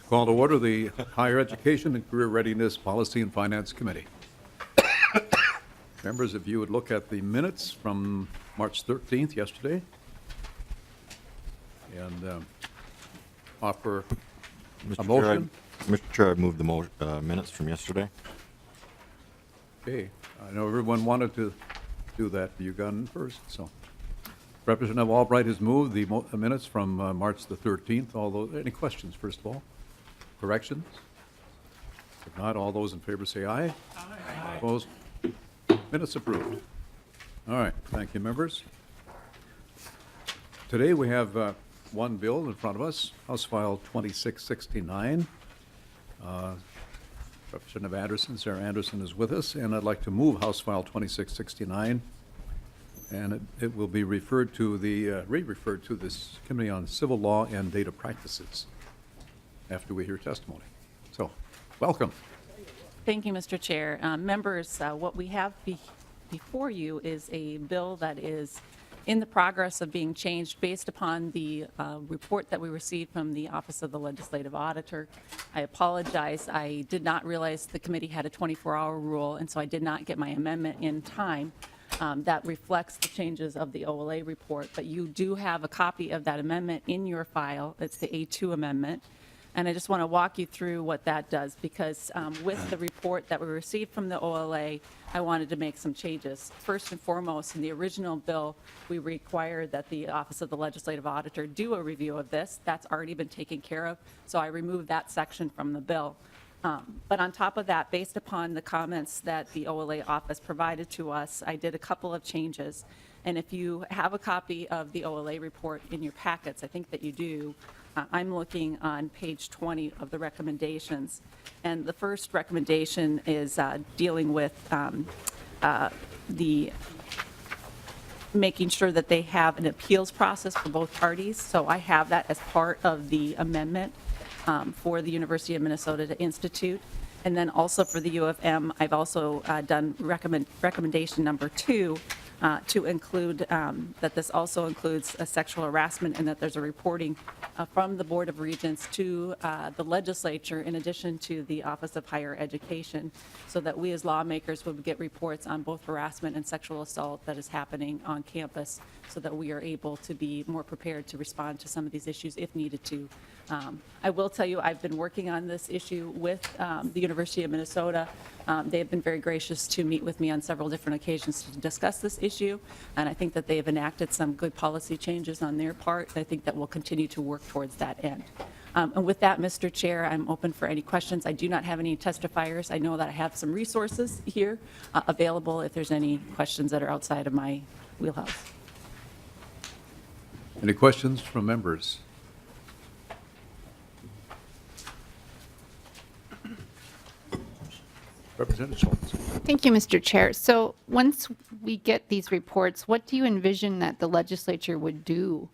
Call to order the Higher Education and Career Readiness Policy and Finance Committee. Members, if you would look at the minutes from March 13th, yesterday, and offer a motion. Mr. Chair, I move the minutes from yesterday. Okay, I know everyone wanted to do that. You got in first, so. Representative Albright has moved the minutes from March the 13th. Any questions, first of all? Corrections? If not, all those in favor say aye. Aye. Opposed? Minutes approved. All right, thank you, members. Today we have one bill in front of us, House File 2669. Representative Anderson, Sarah Anderson is with us, and I'd like to move House File 2669, and it will be referred to re-referred to this Committee on Civil Law and Data Practices after we hear testimony. So, welcome. Thank you, Mr. Chair. Members, what we have before you is a bill that is in the progress of being changed based upon the report that we received from the Office of the Legislative Auditor. I apologize. I did not realize the committee had a 24-hour rule, and so I did not get my amendment in time. That reflects the changes of the OLA report, but you do have a copy of that amendment in your file. It's the A2 amendment. And I just want to walk you through what that does, because with the report that we received from the OLA, I wanted to make some changes. First and foremost, in the original bill, we required that the Office of the Legislative Auditor do a review of this. That's already been taken care of, so I removed that section from the bill. But on top of that, based upon the comments that the OLA office provided to us, I did a couple of changes. And if you have a copy of the OLA report in your packets, I think that you do, I'm looking on page 20 of the recommendations. And the first recommendation is dealing with the making sure that they have an appeals process for both parties. So I have that as part of the amendment for the University of Minnesota to institute. And then also for the U of M, I've also done recommendation number 2 to include that this also includes a sexual harassment, and that there's a reporting from the Board of Regents to the legislature in addition to the Office of Higher Education, so that we as lawmakers would get reports on both harassment and sexual assault that is happening on campus, so that we are able to be more prepared to respond to some of these issues if needed to. I will tell you, I've been working on this issue with the University of Minnesota. They have been very gracious to meet with me on several different occasions to discuss this issue, and I think that they have enacted some good policy changes on their part. I think that we'll continue to work towards that end. And with that, Mr. Chair, I'm open for any questions. I do not have any testifiers. I know that I have some resources here available if there's any questions that are outside of my wheelhouse. Any questions from members? Representative Schultz. Thank you, Mr. Chair. So once we get these reports, what do you envision that the legislature would do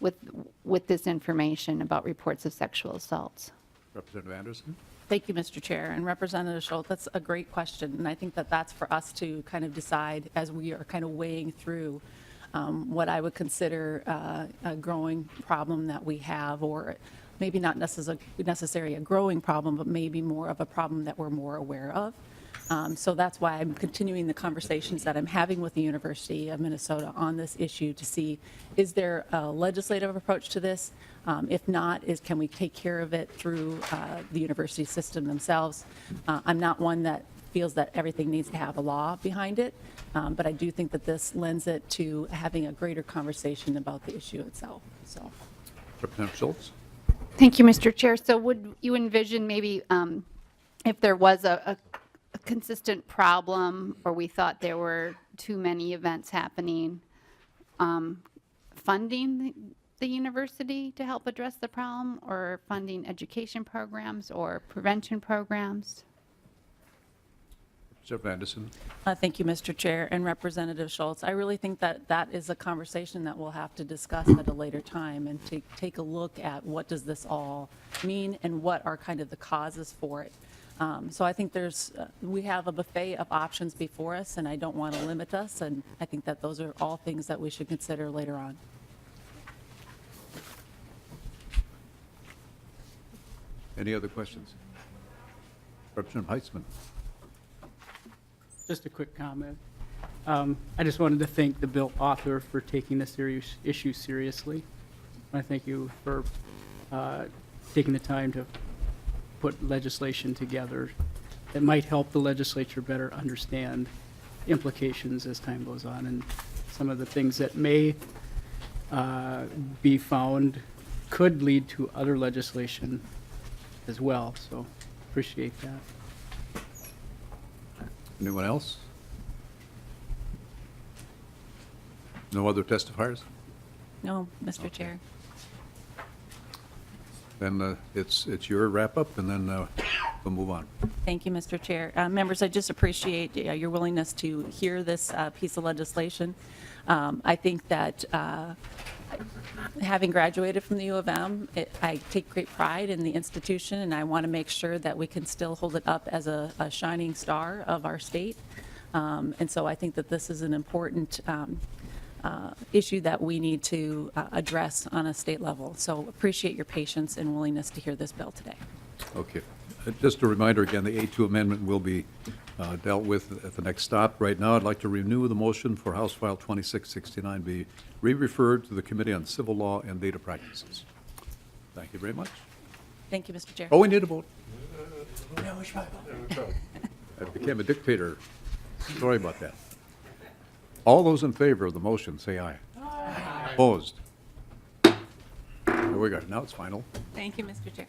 with this information about reports of sexual assaults? Representative Anderson. Thank you, Mr. Chair. And Representative Schultz, that's a great question. And I think that that's for us to kind of decide as we are kind of weighing through what I would consider a growing problem that we have, or maybe not necessarily a growing problem, but maybe more of a problem that we're more aware of. So that's why I'm continuing the conversations that I'm having with the University of Minnesota on this issue to see, is there a legislative approach to this? If not, can we take care of it through the university system themselves? I'm not one that feels that everything needs to have a law behind it, but I do think that this lends it to having a greater conversation about the issue itself. So, Representative Schultz. Thank you, Mr. Chair. So would you envision maybe if there was a consistent problem, or we thought there were too many events happening, funding the university to help address the problem, or funding education programs or prevention programs? Representative Anderson. thank you, Mr. Chair, and Representative Schultz. I really think that that is a conversation that we'll have to discuss at a later time, and to take a look at what does this all mean and what are kind of the causes for it. So I think we have a buffet of options before us, and I don't want to limit us, and I think that those are all things that we should consider later on. Any other questions? Representative Heitzman. Just a quick comment. I just wanted to thank the bill author for taking this issue seriously. I thank you for taking the time to put legislation together that might help the legislature better understand implications as time goes on, and some of the things that may be found could lead to other legislation as well. So appreciate that. Anyone else? No other testifiers? No, Mr. Chair. Then it's your wrap-up, and then we'll move on. Thank you, Mr. Chair. Members, I just appreciate your willingness to hear this piece of legislation. I think that having graduated from the U of M, I take great pride in the institution, and I want to make sure that we can still hold it up as a shining star of our state. And so I think that this is an important issue that we need to address on a state level. So appreciate your patience and willingness to hear this bill today. Okay. Just a reminder again, the A2 amendment will be dealt with at the next stop. Right now, I'd like to renew the motion for House File 2669 be re-referred to the Committee on Civil Law and Data Practices. Thank you very much. Thank you, Mr. Chair. Oh, we need a vote. I became a dictator. Sorry about that. All those in favor of the motion, say aye. Aye. Opposed? There we go. Now it's final. Thank you, Mr. Chair.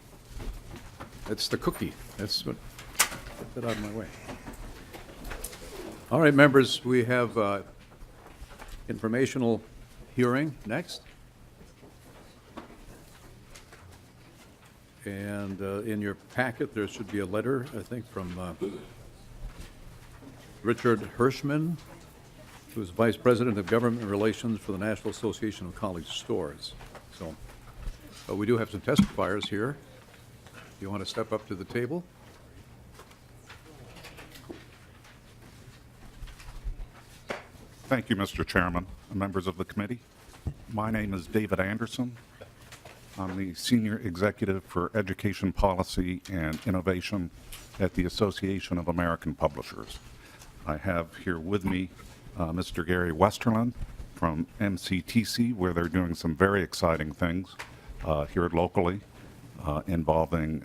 It's the cookie. That's what, get that out of my way. All right, members, we have informational hearing next. And in your packet, there should be a letter, I think, from Richard Hirschman, who's Vice President of Government Relations for the National Association of College Stores. So we do have some testifiers here. You want to step up to the table? Thank you, Mr. Chairman and members of the committee. My name is David Anderson. I'm the Senior Executive for Education Policy and Innovation at the Association of American Publishers. I have here with me Mr. Gary Westerland from MCTC, where they're doing some very exciting things here locally involving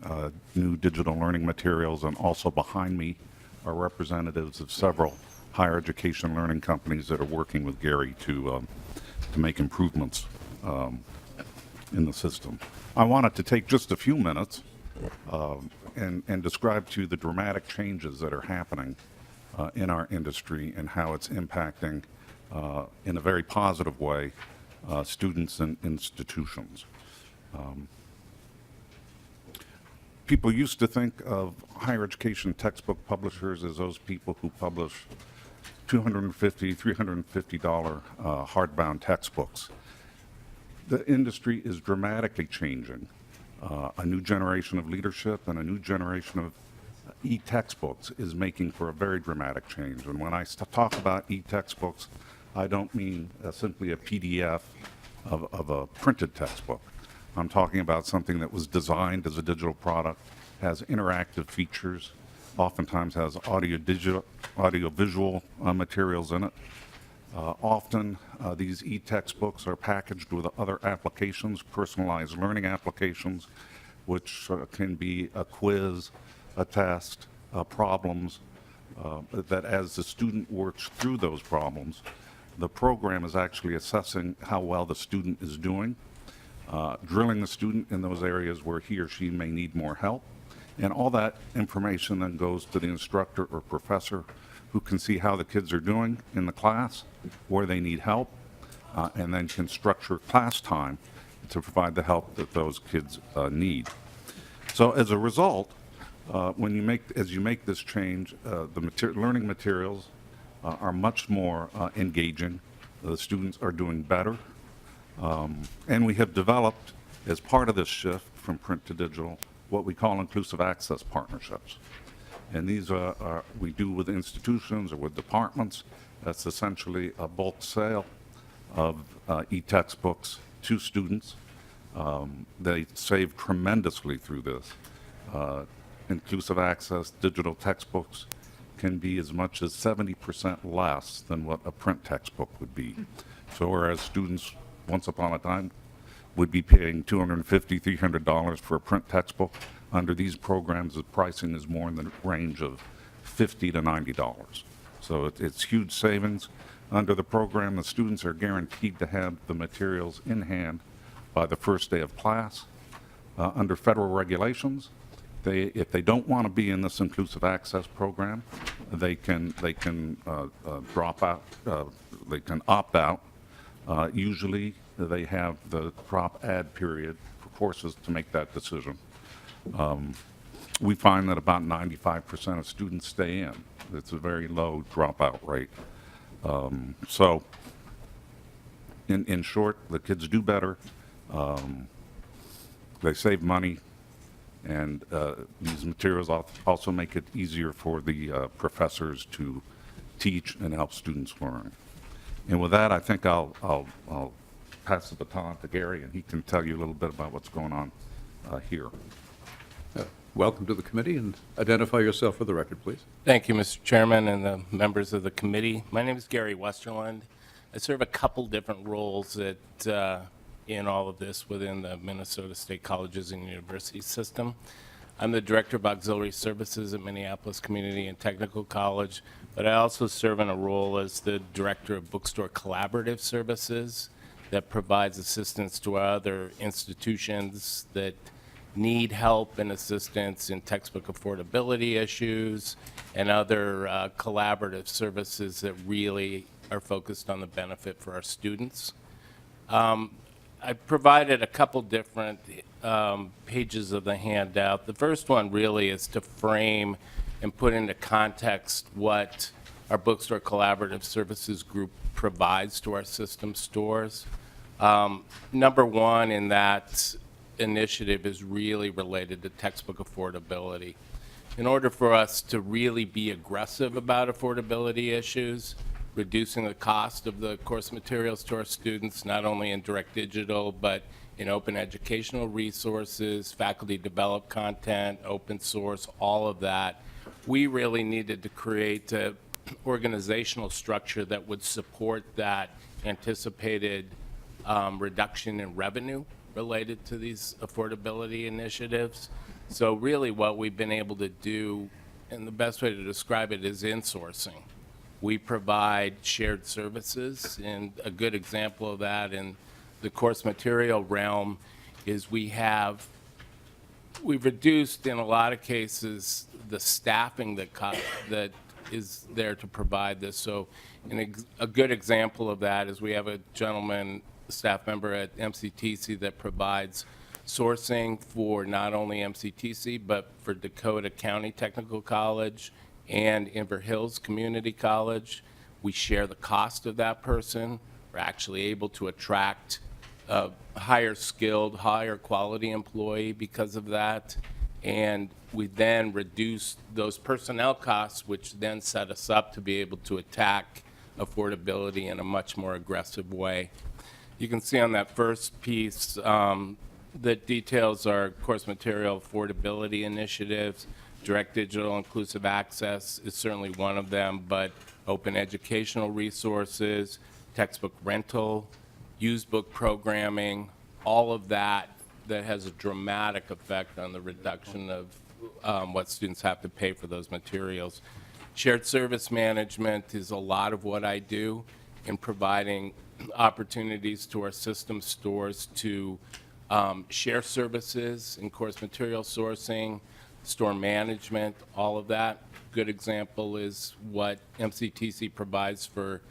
new digital learning materials, and also behind me are representatives of several higher education learning companies that are working with Gary to make improvements in the system. I wanted to take just a few minutes and describe to you the dramatic changes that are happening in our industry and how it's impacting in a very positive way students and institutions. People used to think of higher education textbook publishers as those people who publish $250, $350 hardbound textbooks. The industry is dramatically changing. A new generation of leadership and a new generation of e-textbooks is making for a very dramatic change. And when I talk about e-textbooks, I don't mean simply a PDF of a printed textbook. I'm talking about something that was designed as a digital product, has interactive features, oftentimes has audio-visual materials in it. Often these e-textbooks are packaged with other applications, personalized learning applications, which can be a quiz, a test, problems, that as the student works through those problems, the program is actually assessing how well the student is doing, drilling the student in those areas where he or she may need more help. And all that information then goes to the instructor or professor, who can see how the kids are doing in the class, where they need help, and then can structure class time to provide the help that those kids need. So as a result, as you make this change, the learning materials are much more engaging. The students are doing better. And we have developed, as part of this shift from print to digital, what we call inclusive access partnerships. And these we do with institutions or with departments. That's essentially a bulk sale of e-textbooks to students. They save tremendously through this. inclusive access digital textbooks can be as much as 70% less than what a print textbook would be. So whereas students once upon a time would be paying $250, $300 for a print textbook, under these programs the pricing is more in the range of $50 to $90. So it's huge savings. Under the program, the students are guaranteed to have the materials in hand by the first day of class. Under federal regulations, if they don't want to be in this inclusive access program, they can drop out. They can opt out. Usually, they have the drop add period for courses to make that decision. We find that about 95% of students stay in. It's a very low dropout rate. So, in short, the kids do better. They save money, and these materials also make it easier for the professors to teach and help students learn. And with that, I think I'll pass the baton to Gary, and he can tell you a little bit about what's going on here. Welcome to the committee, and identify yourself for the record, please. Thank you, Mr. Chairman and the members of the committee. My name is Gary Westerland. I serve a couple different roles in all of this within the Minnesota State Colleges and University system. I'm the Director of Auxiliary Services at Minneapolis Community and Technical College, but I also serve in a role as the Director of Bookstore Collaborative Services that provides assistance to other institutions that need help and assistance in textbook affordability issues and other collaborative services that really are focused on the benefit for our students. I provided a couple different pages of the handout. The first one really is to frame and put into context what our Bookstore Collaborative Services group provides to our system stores. Number one in that initiative is really related to textbook affordability. In order for us to really be aggressive about affordability issues, reducing the cost of the course materials to our students, not only in direct digital, but in open educational resources, faculty developed content, open source, all of that, we really needed to create an organizational structure that would support that anticipated reduction in revenue related to these affordability initiatives. So really what we've been able to do, and the best way to describe it is insourcing. We provide shared services, and a good example of that in the course material realm is we've reduced in a lot of cases the staffing that is there to provide this. So a good example of that is we have a gentleman, staff member at MCTC that provides sourcing for not only MCTC, but for Dakota County Technical College and Inver Hills Community College. We share the cost of that person. We're actually able to attract a higher skilled, higher quality employee because of that. And we then reduce those personnel costs, which then set us up to be able to attack affordability in a much more aggressive way. You can see on that first piece that details our course material affordability initiatives. Direct digital inclusive access is certainly one of them, but open educational resources, textbook rental, used book programming, all of that has a dramatic effect on the reduction of what students have to pay for those materials. Shared service management is a lot of what I do in providing opportunities to our system stores to share services in course material sourcing, store management, all of that. Good example is what MCTC provides for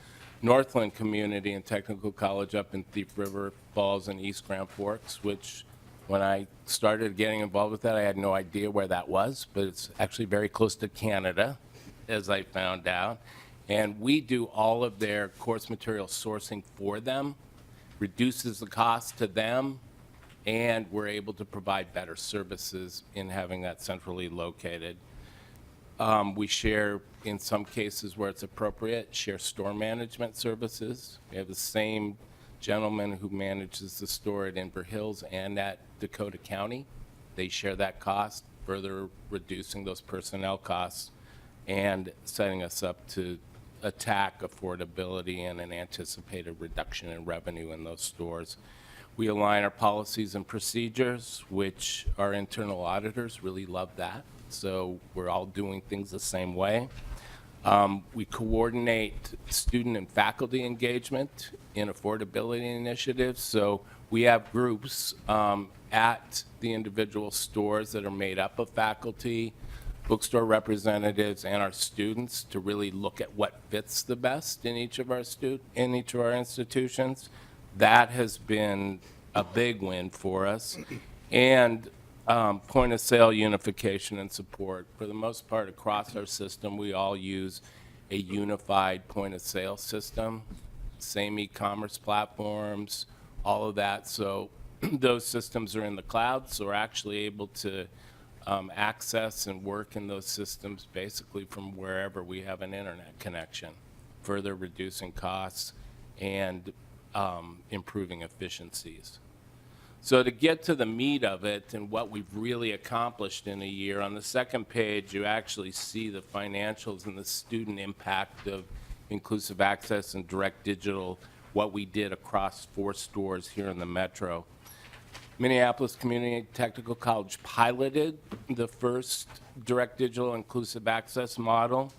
Northland Community and Technical College up in Thief River Falls and East Grand Forks, which when I started getting involved with that, I had no idea where that was, but it's actually very close to Canada, as I found out. And we do all of their course material sourcing for them, reduces the cost to them, and we're able to provide better services in having that centrally located. We share, in some cases where it's appropriate, share store management services. We have the same gentleman who manages the store at Inver Hills and at Dakota County. They share that cost. further reducing those personnel costs and setting us up to attack affordability and an anticipated reduction in revenue in those stores. We align our policies and procedures, which our internal auditors really love that. So we're all doing things the same way. We coordinate student and faculty engagement in affordability initiatives. So we have groups at the individual stores that are made up of faculty, bookstore representatives, and our students to really look at what fits the best in each of our institutions. That has been a big win for us. And point of sale unification and support. For the most part, across our system, we all use a unified point of sale system, same e-commerce platforms, all of that. So those systems are in the cloud, so we're actually able to access and work in those systems basically from wherever we have an internet connection, further reducing costs and improving efficiencies. So to get to the meat of it and what we've really accomplished in a year, on the second page, you actually see the financials and the student impact of inclusive access and direct digital, what we did across 4 stores here in the metro. Minneapolis Community Technical College piloted the first direct digital inclusive access model,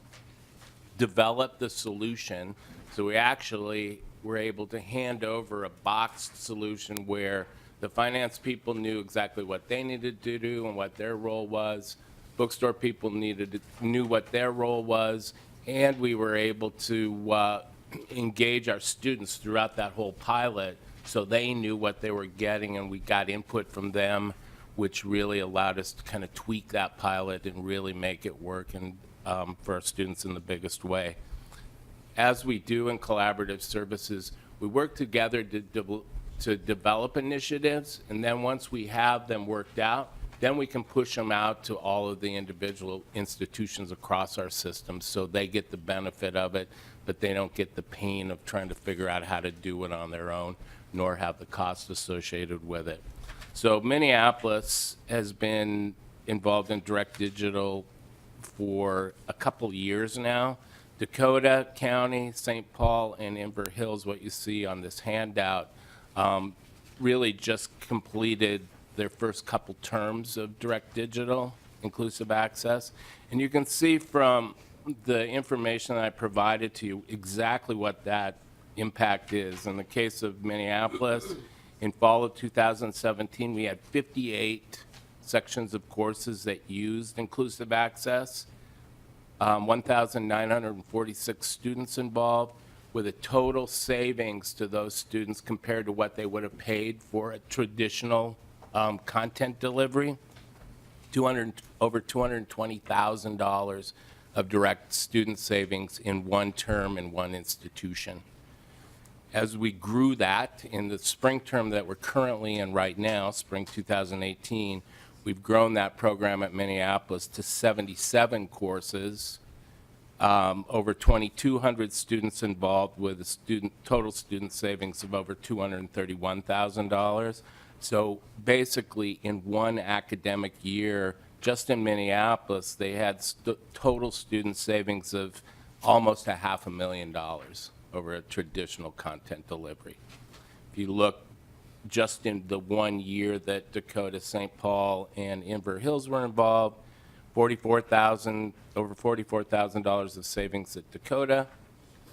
developed the solution. So we actually were able to hand over a boxed solution where the finance people knew exactly what they needed to do and what their role was. Bookstore people knew what their role was, and we were able to engage our students throughout that whole pilot so they knew what they were getting, and we got input from them, which really allowed us to kind of tweak that pilot and really make it work and for our students in the biggest way. As we do in collaborative services, we work together to develop initiatives, and then once we have them worked out, then we can push them out to all of the individual institutions across our system so they get the benefit of it, but they don't get the pain of trying to figure out how to do it on their own, nor have the cost associated with it. So Minneapolis has been involved in direct digital for a couple years now. Dakota County, St. Paul, and Inver Hills, what you see on this handout, really just completed their first couple terms of direct digital inclusive access. And you can see from the information that I provided to you exactly what that impact is. In the case of Minneapolis, in fall of 2017, we had 58 sections of courses that used inclusive access, 1,946 students involved, with a total savings to those students compared to what they would have paid for a traditional content delivery, over $220,000 of direct student savings in one term in one institution. As we grew that in the spring term that we're currently in right now, spring 2018, we've grown that program at Minneapolis to 77 courses, over 2,200 students involved with a total student savings of over $231,000. So basically, in one academic year, just in Minneapolis, they had total student savings of almost $500,000 over a traditional content delivery. If you look just in the 1 year that Dakota, St. Paul, and Inver Hills were involved, over $44,000 of savings at Dakota,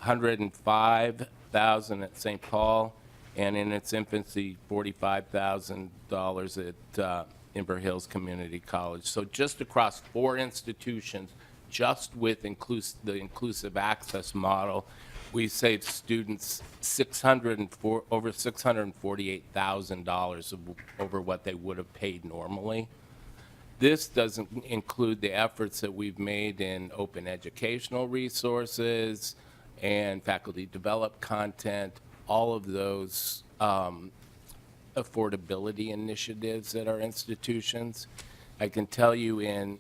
$105,000 at St. Paul, and in its infancy, $45,000 at Inver Hills Community College. So just across 4 institutions, just with the inclusive access model, we saved students over $648,000 over what they would have paid normally. This doesn't include the efforts that we've made in open educational resources and faculty developed content, all of those affordability initiatives at our institutions. I can tell you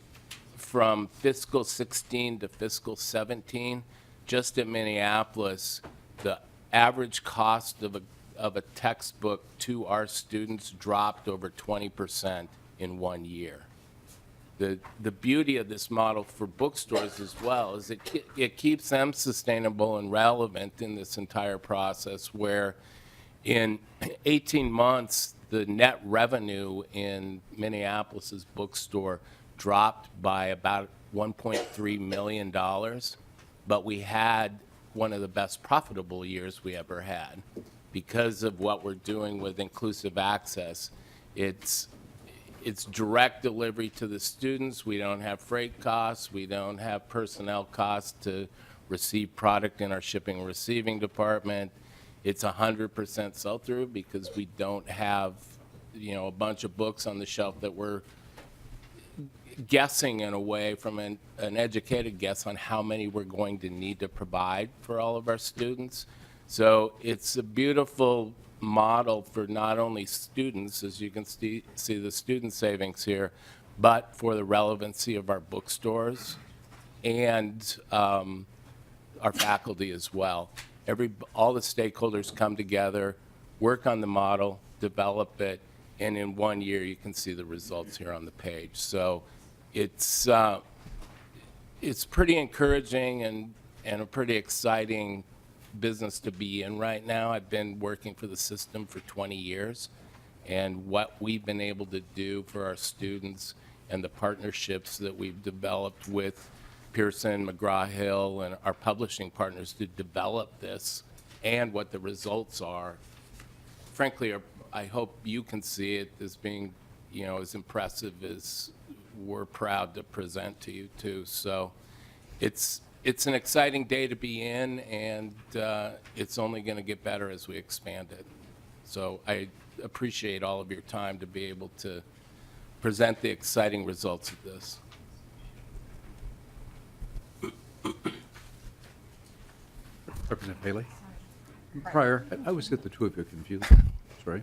from fiscal 16 to fiscal 17, just in Minneapolis, the average cost of a textbook to our students dropped over 20% in 1 year. The beauty of this model for bookstores as well is it keeps them sustainable and relevant in this entire process, where in 18 months, the net revenue in Minneapolis's bookstore dropped by about $1.3 million, but we had one of the best profitable years we ever had because of what we're doing with inclusive access. It's direct delivery to the students. We don't have freight costs. We don't have personnel costs to receive product in our shipping and receiving department. It's 100% sell-through because we don't have, a bunch of books on the shelf that we're guessing in a way from an educated guess on how many we're going to need to provide for all of our students. So it's a beautiful model for not only students, as you can see the student savings here, but for the relevancy of our bookstores and our faculty as well. All the stakeholders come together, work on the model, develop it, and in 1 year you can see the results here on the page. So it's pretty encouraging and a pretty exciting business to be in right now. I've been working for the system for 20 years, and what we've been able to do for our students and the partnerships that we've developed with Pearson, McGraw-Hill, and our publishing partners to develop this, and what the results are, frankly, I hope you can see it as being, as impressive as we're proud to present to you too. So it's an exciting day to be in, and it's only going to get better as we expand it. So I appreciate all of your time to be able to present the exciting results of this. Representative Haley? Prior, I always get the two of you confused. Sorry.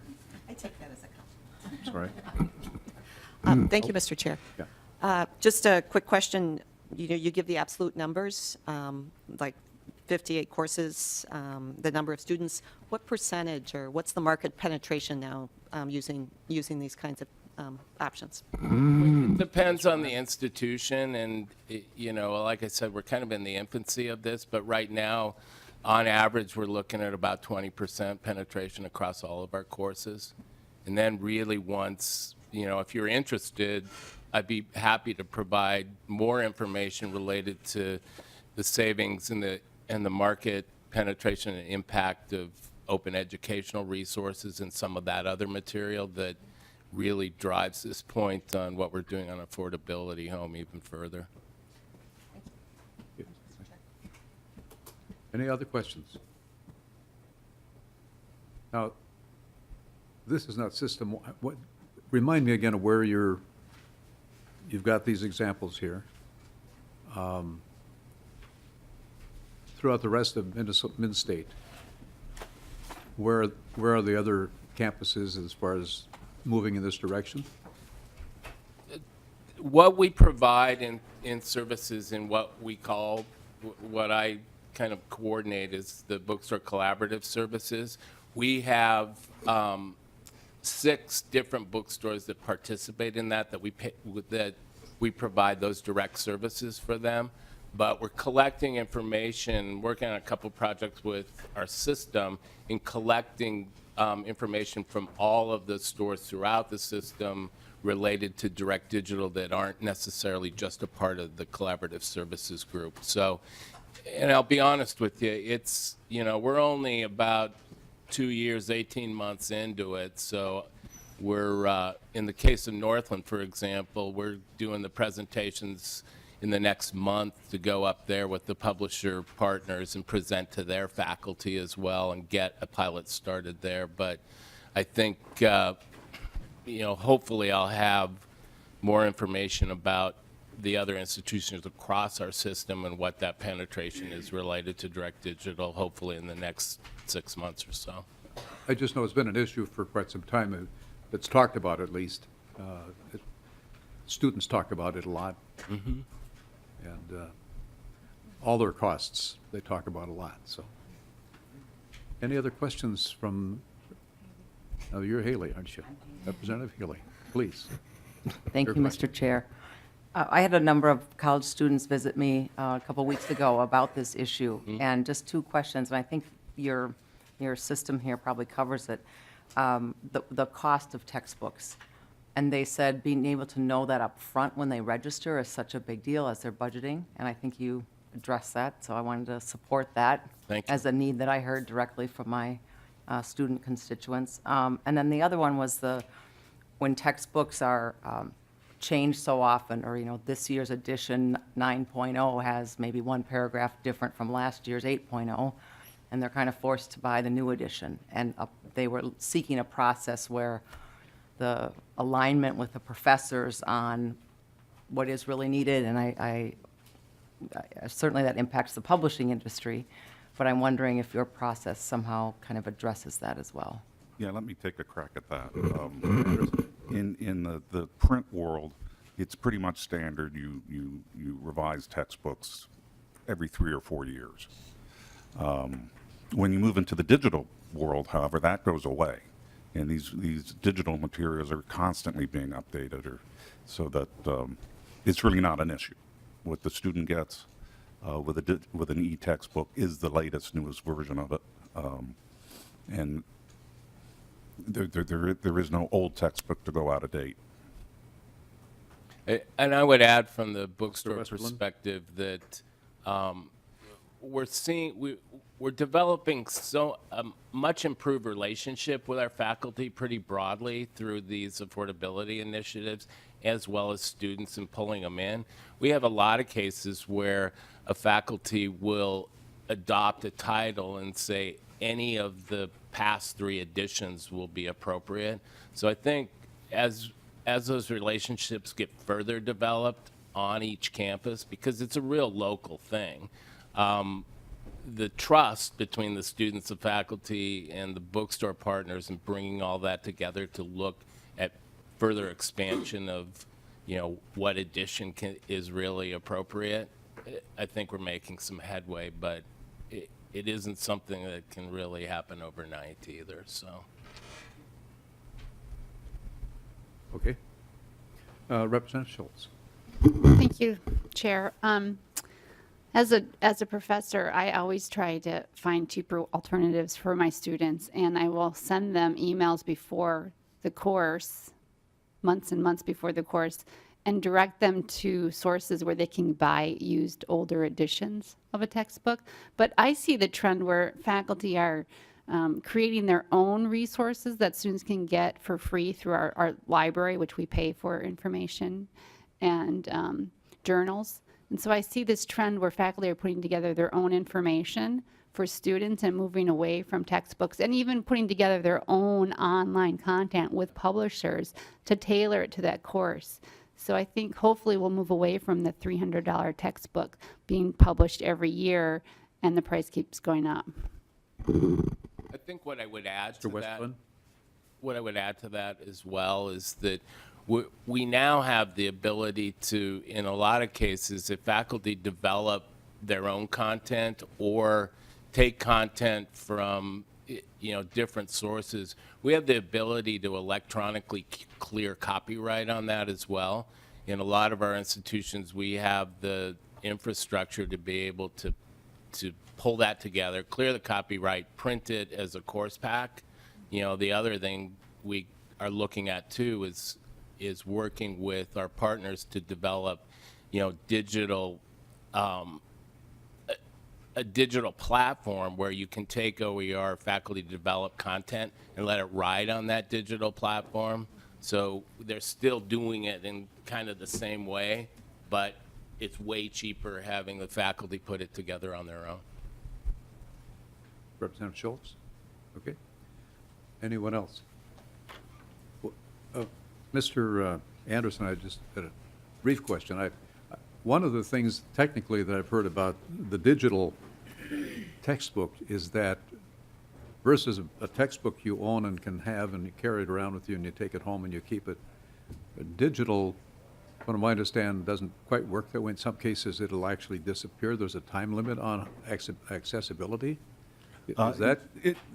I take that as a Sorry. Thank you, Mr. Chair. Yeah. Just a quick question. You give the absolute numbers, like 58 courses, the number of students. What percentage or what's the market penetration now using these kinds of options? It depends on the institution, and, like I said, we're kind of in the infancy of this, but right now, on average, we're looking at about 20% penetration across all of our courses. And then really once, if you're interested, I'd be happy to provide more information related to the savings and the market penetration and impact of open educational resources and some of that other material that really drives this point on what we're doing on affordability home even further. Any other questions? Now, this is not system, remind me again of where you've got these examples here. Throughout the rest of Min-State, where are the other campuses as far as moving in this direction? What we provide in services in what we call, what I kind of coordinate is the bookstore collaborative services. We have 6 different bookstores that participate in that we provide those direct services for them. But we're collecting information, working on a couple projects with our system in collecting information from all of the stores throughout the system related to direct digital that aren't necessarily just a part of the collaborative services group. So, and I'll be honest with you, it's, we're only about 2 years, 18 months into it. So we're, in the case of Northland, for example, we're doing the presentations in the next month to go up there with the publisher partners and present to their faculty as well and get a pilot started there. But I think, hopefully I'll have more information about the other institutions across our system and what that penetration is related to direct digital, hopefully in the next 6 months or so. I just know it's been an issue for quite some time. It's talked about at least. Students talk about it a lot. Mm-hmm. And all their costs, they talk about a lot, so. Any other questions from, you're Haley, aren't you? Representative Haley, please. Thank Your you, question. Mr. Chair. I had a number of college students visit me a couple weeks ago about this issue, and just two questions, and I think your system here probably covers it. The cost of textbooks. And they said being able to know that up front when they register is such a big deal as they're budgeting, and I think you addressed that, so I wanted to support that Thank you. as a need that I heard directly from my student constituents. And then the other one was when textbooks are changed so often, or, this year's edition 9.0 has maybe one paragraph different from last year's 8.0, and they're kind of forced to buy the new edition. And they were seeking a process where the alignment with the professors on what is really needed, and I certainly that impacts the publishing industry, but I'm wondering if your process somehow kind of addresses that as well. Yeah, let me take a crack at that. In the print world, it's pretty much standard. You revise textbooks every 3 or 4 years. When you move into the digital world, however, that goes away. And these digital materials are constantly being updated, so that it's really not an issue. What the student gets with an e-textbook is the latest, newest version of it. And there is no old textbook to go out of date. And I would add from the bookstore Westerlund? perspective that we're developing much improved relationship with our faculty pretty broadly through these affordability initiatives, as well as students and pulling them in. We have a lot of cases where a faculty will adopt a title and say any of the past 3 editions will be appropriate. So I think as those relationships get further developed on each campus, because it's a real local thing, the trust between the students, the faculty, and the bookstore partners, and bringing all that together to look at further expansion of, what edition is really appropriate. I think we're making some headway, but it isn't something that can really happen overnight either. So, Okay. Representative Schultz. Thank you, Chair. As a professor, I always try to find cheaper alternatives for my students, and I will send them emails before the course, months and months before the course, and direct them to sources where they can buy used older editions of a textbook. But I see the trend where faculty are creating their own resources that students can get for free through our library, which we pay for information and journals. And so I see this trend where faculty are putting together their own information for students and moving away from textbooks, and even putting together their own online content with publishers to tailor it to that course. So I think hopefully we'll move away from the $300 textbook being published every year and the price keeps going up. I think what I would add Mr. to that, Westphal? what I would add to that as well is that we now have the ability to, in a lot of cases, if faculty develop their own content or take content from different sources, we have the ability to electronically clear copyright on that as well. In a lot of our institutions, we have the infrastructure to be able to pull that together, clear the copyright, print it as a course pack. The other thing we are looking at too is working with our partners to develop, digital a digital platform where you can take OER faculty develop content and let it ride on that digital platform. So they're still doing it in kind of the same way, but it's way cheaper having the faculty put it together on their own. Representative Schultz? Okay. Anyone else? Mr. Anderson, I just had a brief question. One of the things technically that I've heard about the digital textbook is that versus a textbook you own and can have and you carry it around with you and you take it home and you keep it, a digital, from what I understand, doesn't quite work that way. In some cases, it'll actually disappear. There's a time limit on accessibility. Is that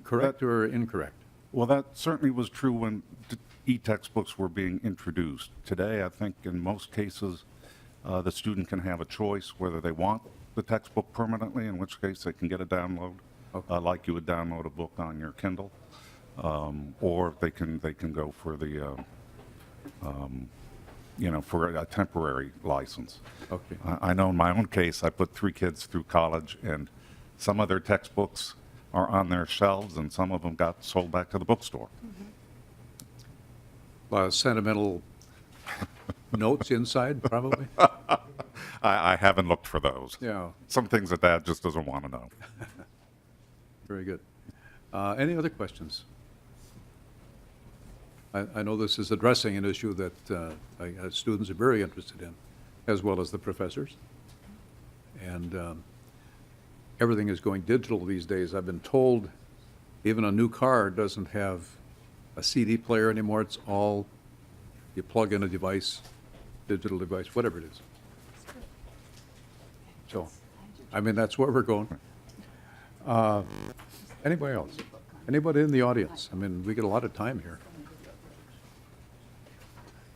correct or incorrect? Well, that certainly was true when e-textbooks were being introduced. Today, I think in most cases, The student can have a choice whether they want the textbook permanently, in which case they can get a download, like you would download a book on your Kindle, or they can go for the for a temporary license. Okay. I know in my own case, I put 3 kids through college, and some of their textbooks are on their shelves, and some of them got sold back to the bookstore. A lot of sentimental notes inside, probably? I haven't looked for those. Yeah, Some things that Dad just doesn't want to know. very good. Any other questions? I know this is addressing an issue that students are very interested in, as well as the professors. And everything is going digital these days. I've been told even a new car doesn't have a CD player anymore. It's all, you plug in a device, digital device, whatever it is. So, I mean, that's where we're going. Anybody else? Anybody in the audience? I mean, we get a lot of time here.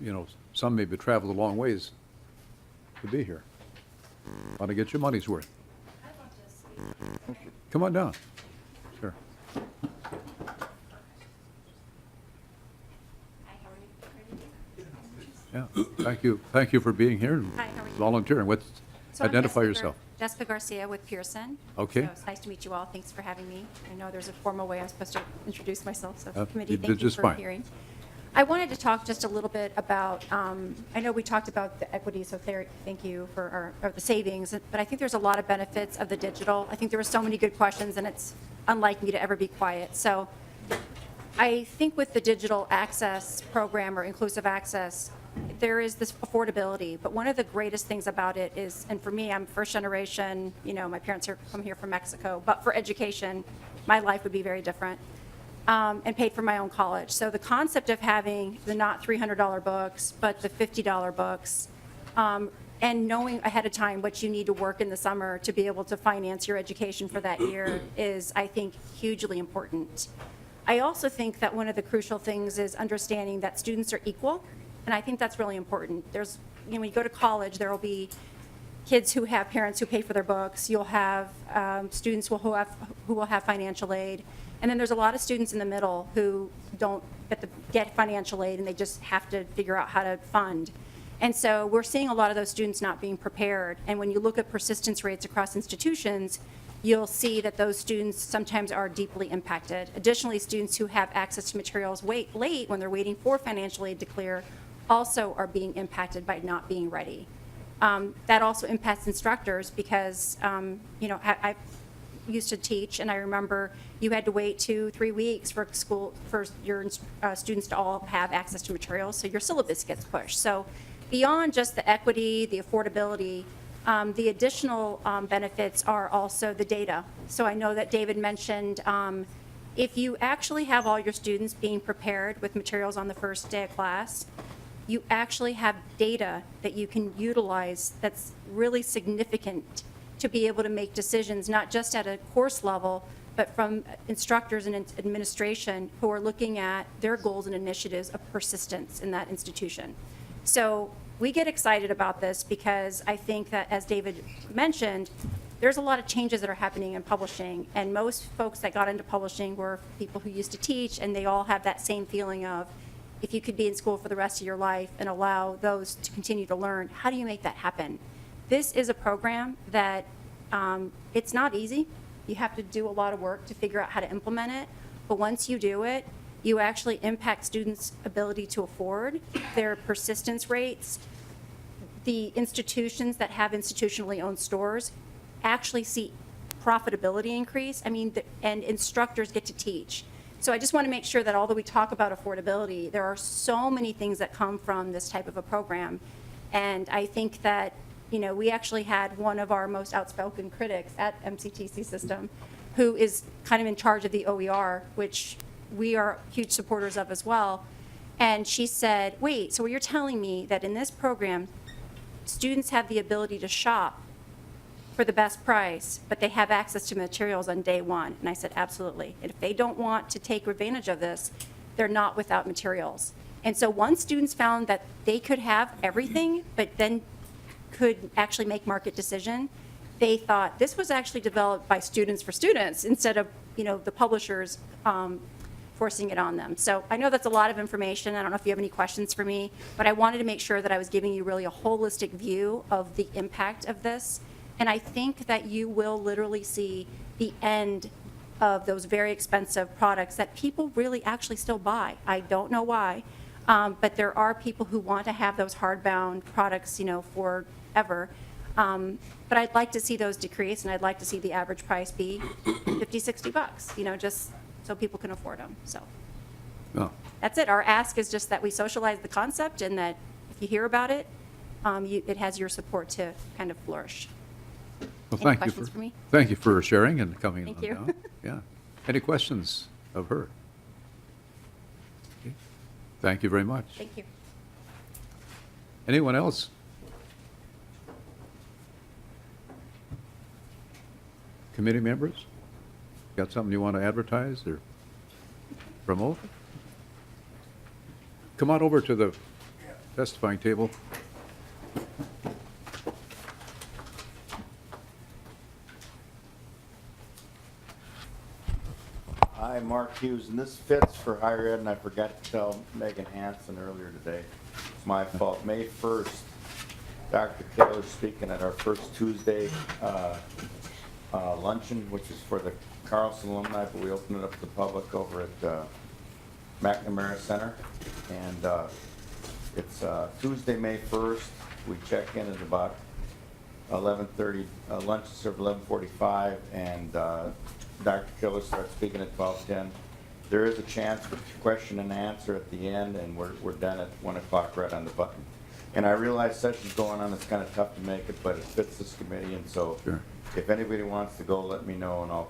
You know, some maybe traveled a long ways to be here. Want to get your money's worth. Come on down. Sure. Yeah, thank you for being here and Hi, how are you? volunteering. So I'm Identify Jessica yourself. Jessica Garcia with Pearson. Okay. So it's nice to meet you all. Thanks for having me. I know there's a formal way I'm supposed to introduce myself, so you committee, did thank you just for fine. hearing. I wanted to talk just a little bit about, I know we talked about the equity, so thank you for, or the savings, but I think there's a lot of benefits of the digital. I think there were so many good questions, and it's unlike me to ever be quiet. So I think with the digital access program or inclusive access, there is this affordability, but one of the greatest things about it is, and for me, I'm first generation, you know, my parents are come here from Mexico, but for education, my life would be very different, and paid for my own college. So the concept of having the not $300 books, but the $50 books, and knowing ahead of time what you need to work in the summer to be able to finance your education for that year is, I think, hugely important. I also think that one of the crucial things is understanding that students are equal, and I think that's really important. There's, you know, when you go to college, there will be kids who have parents who pay for their books. You'll have students who will have financial aid, and then there's a lot of students in the middle who don't get financial aid, and they just have to figure out how to fund. And so we're seeing a lot of those students not being prepared. And when you look at persistence rates across institutions, you'll see that those students sometimes are deeply impacted. Additionally, students who have access to materials late when they're waiting for financial aid to clear also are being impacted by not being ready. That also impacts instructors because, you know, I used to teach, and I remember you had to wait 2-3 weeks for your students to all have access to materials, so your syllabus gets pushed. So beyond just the equity, the affordability, the additional benefits are also the data. So I know that David mentioned if you actually have all your students being prepared with materials on the first day of class, you actually have data that you can utilize that's really significant to be able to make decisions, not just at a course level, but from instructors and administration who are looking at their goals and initiatives of persistence in that institution. So we get excited about this because I think that, as David mentioned, there's a lot of changes that are happening in publishing, and most folks that got into publishing were people who used to teach, and they all have that same feeling of, if you could be in school for the rest of your life and allow those to continue to learn, how do you make that happen? This is a program that it's not easy. You have to do a lot of work to figure out how to implement it, but once you do it, you actually impact students' ability to afford, their persistence rates. The institutions that have institutionally owned stores actually see profitability increase. I mean, and instructors get to teach. So I just want to make sure that although we talk about affordability, there are so many things that come from this type of a program. And I think that, you know, we actually had one of our most outspoken critics at MCTC System, who is kind of in charge of the OER, which we are huge supporters of as well. And she said, wait, so you're telling me that in this program, students have the ability to shop for the best price, but they have access to materials on day one? And I said, absolutely. And if they don't want to take advantage of this, they're not without materials. And so once students found that they could have everything, but then could actually make market decision. They thought this was actually developed by students for students instead of, the publishers forcing it on them. So I know that's a lot of information. I don't know if you have any questions for me, but I wanted to make sure that I was giving you really a holistic view of the impact of this. And I think that you will literally see the end of those very expensive products that people really actually still buy. I don't know why, but there are people who want to have those hardbound products, forever. But I'd like to see those decrease, and I'd like to see the average price be $50, $60, just so people can afford them. So Oh, that's it. Our ask is just that we socialize the concept, and that if you hear about it, it has your support to kind of flourish. well, Any questions for me? Thank you for sharing and coming Thank on you. down. Yeah. Any questions of her? Okay. Thank you very much. Thank you. Anyone else? Committee members? Got something you want to advertise or promote? Come on over to the testifying table. Hi, Mark Hughes, and this fits for higher ed, and I forgot to tell Megan Hansen earlier today. It's my fault. May 1st, Dr. Keller's speaking at our first Tuesday luncheon, which is for the Carlson alumni, but we open it up to the public over at McNamara Center. And it's Tuesday, May 1st. We check in at about 11:30. Lunch is served 11:45, and Dr. Keller starts speaking at 12:10. There is a chance for question and answer at the end, and we're done at 1 o'clock right on the button. And I realize session's going on, it's kind of tough to make it, but it fits this committee, and so Sure. if anybody wants to go, let me know, and I'll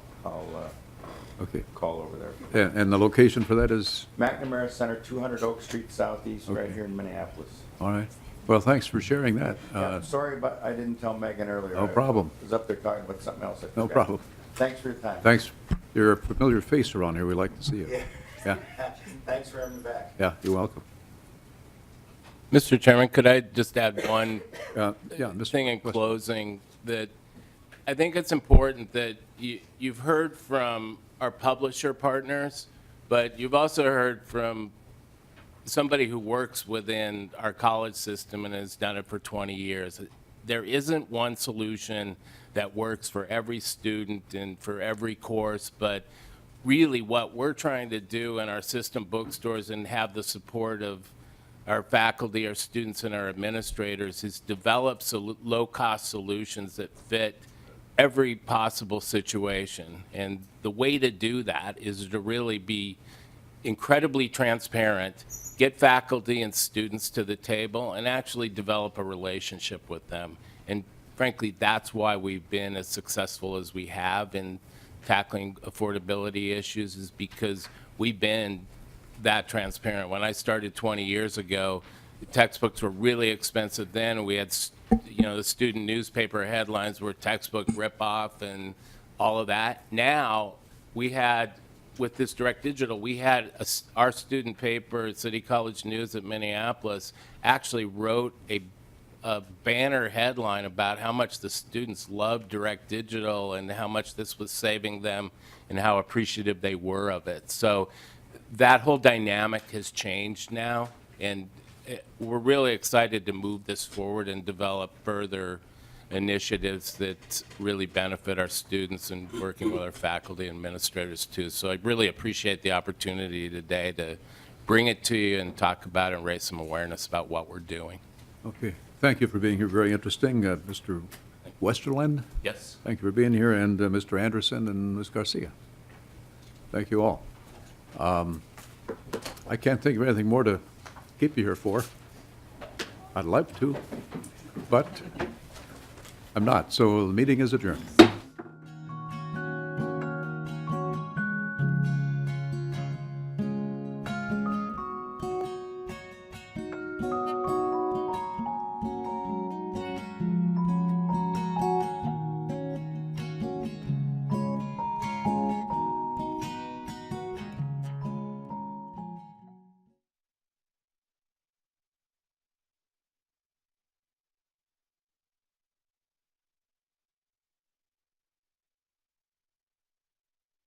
Okay. call over there. And the location for that is? McNamara Center, 200 Oak Street Southeast, right Okay. here in Minneapolis. All right. Well, thanks for sharing that. Yeah, sorry, but I didn't tell Megan earlier. No problem. I was up there talking about something else. I No forgot. problem. Thanks for your time. Thanks. You're a familiar face around here. We like to see you. Yeah. Yeah. Thanks for having me back. Yeah, you're welcome. Mr. Chairman, could I just add one Yeah, Mr. thing in West- closing? That I think it's important that you've heard from our publisher partners, but you've also heard from somebody who works within our college system and has done it for 20 years. There isn't one solution that works for every student and for every course, but really what we're trying to do in our system bookstores and have the support of our faculty, our students, and our administrators is develop low-cost solutions that fit every possible situation. And the way to do that is to really be incredibly transparent, get faculty and students to the table, and actually develop a relationship with them. And frankly, that's why we've been as successful as we have in tackling affordability issues, is because we've been that transparent. When I started 20 years ago, the textbooks were really expensive then, and we had, the student newspaper headlines were textbook ripoff and all of that. Now, we had, with this direct digital, we had our student paper, City College News at Minneapolis, actually wrote a banner headline about how much the students loved direct digital and how much this was saving them and how appreciative they were of it. So that whole dynamic has changed now, and we're really excited to move this forward and develop further initiatives that really benefit our students and working with our faculty and administrators too. So I really appreciate the opportunity today to bring it to you and talk about it and raise some awareness about what we're doing. Okay. Thank you for being here. Very interesting. Mr. Westerland? Yes. Thank you for being here, and Mr. Anderson and Ms. Garcia. Thank you all. I can't think of anything more to keep you here for. I'd like to, but I'm not. So the meeting is adjourned.